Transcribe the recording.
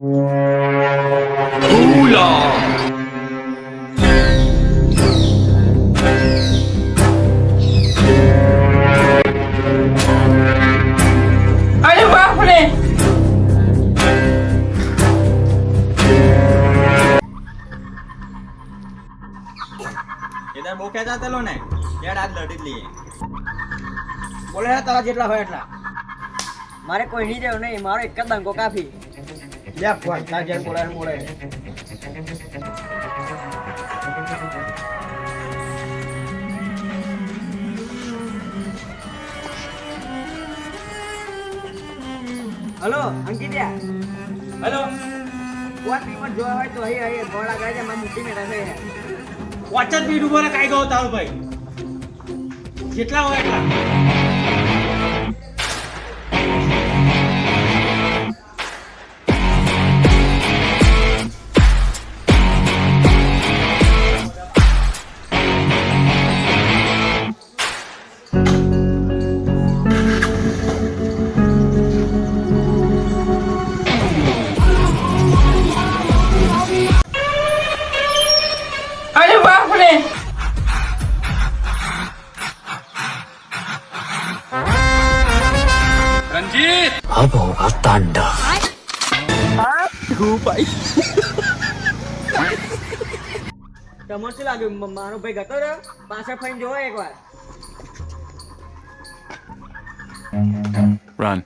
અરે બાપ રે इधर वो क्या चलो ने यार आज लड़ी लिए બોલે તારા જેટલા હોય એટલા. મારે કોઈ નહીં જેવું નહીં, મારો એક જ દંગો કાફી. લે ફોન તાર જેમ બોલાય બોલે. હલો અંકિત્યા. હેલો કોટ પીવર જોવા હોય તો અહીં ગોળા ગાય છે માં મુઠ્ઠી મેળા છે. વોચત પીડ ઉપર કાઈ ગયો તારો ભાઈ જેટલા હોય એટલા અરે બાપ રે રંજીત अब होगा तांडव। તમને શું લાગ્યું મારો ભાઈ ગતો રહ્યો? પાછળ ફરીને જોવો એકવાર. Run.